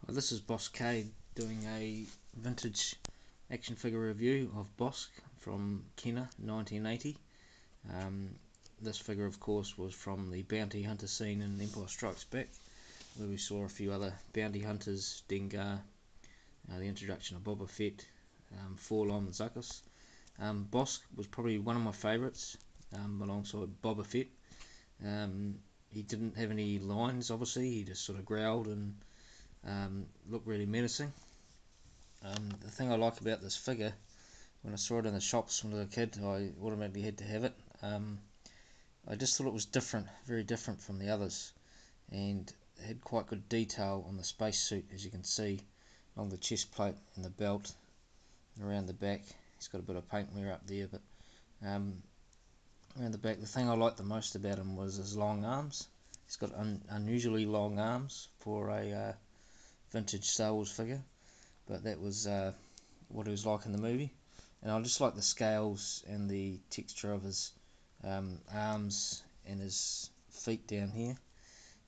Well, this is Bossk doing a vintage action figure review of Bossk from Kenner 1980. This figure of course was from the bounty hunter scene in Empire Strikes Back, where we saw a few other bounty hunters, Dengar, the introduction of Boba Fett, Forlom and Zuckuss. Bossk was probably one of my favourites, alongside Boba Fett. He didn't have any lines, obviously, he just sort of growled and looked really menacing. The thing I like about this figure, when I saw it in the shops when I was a kid, I automatically had to have it. I just thought it was different, very different from the others, and it had quite good detail on the spacesuit, as you can see, along the chest plate and the belt and around the back. He's got a bit of paint wear up there, but around the back, the thing I liked the most about him was his long arms. He's got unusually long arms for a vintage Star Wars figure, but that was what he was like in the movie. And I just like the scales and the texture of his arms and his feet down here.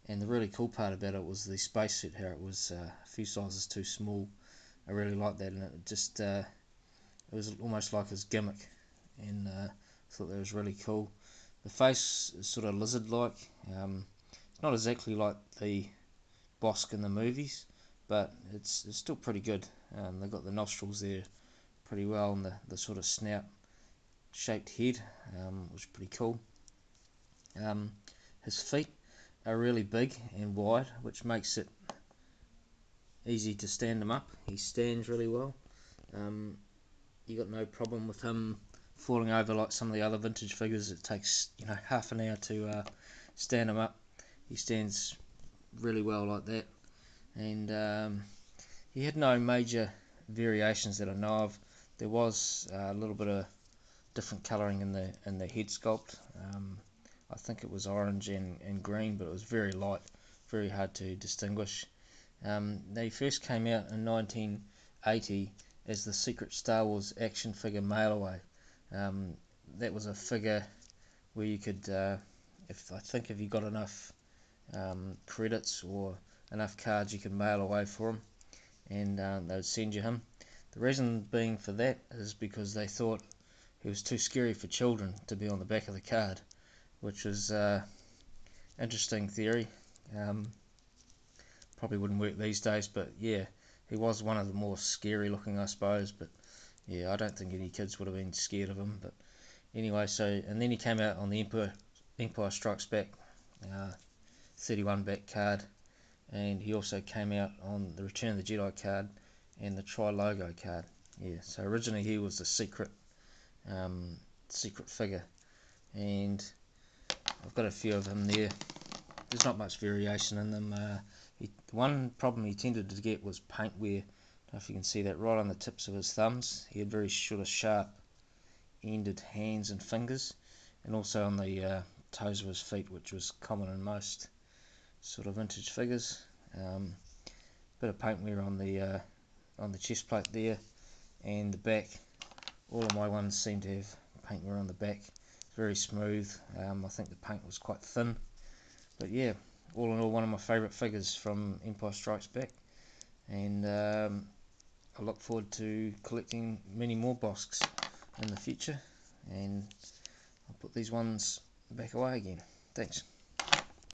And the really cool part about it was the spacesuit, how it was a few sizes too small. I really liked that, and it just it was almost like his gimmick, and I thought that was really cool. The face is sort of lizard-like. It's not exactly like the Bossk in the movies, but it's still pretty good. They've got the nostrils there pretty well, and the sort of snout shaped head, was pretty cool. His feet are really big and wide, which makes it easy to stand him up. He stands really well. You got no problem with him falling over like some of the other vintage figures. It takes half an hour to stand him up. He stands really well like that, and he had no major variations that I know of. There was a little bit of different colouring in the head sculpt. I think it was orange and green, but it was very light, very hard to distinguish. They first came out in 1980 as the Secret Star Wars action figure mail away. That was a figure where you could, if you got enough credits or enough cards, you could mail away for him, and they would send you him. The reason being for that is because they thought he was too scary for children to be on the back of the card, which was interesting theory. Probably wouldn't work these days, but yeah, he was one of the more scary looking, I suppose. But yeah, I don't think any kids would have been scared of him. But anyway, and then he came out on the Empire Strikes Back 31 back card, and he also came out on the Return of the Jedi card and the Tri-Logo card. Yeah, so originally he was the secret figure, and I've got a few of them there. There's not much variation in them. The one problem he tended to get was paint wear. I don't know if you can see that right on the tips of his thumbs. He had very sort of sharp ended hands and fingers, and also on the toes of his feet, which was common in most sort of vintage figures. Bit of paint wear on the chest plate there and the back. All of my ones seem to have paint wear on the back. It's very smooth. I think the paint was quite thin, but yeah, all in all, one of my favourite figures from Empire Strikes Back, and I look forward to collecting many more Bosks in the future, and I'll put these ones back away again. Thanks.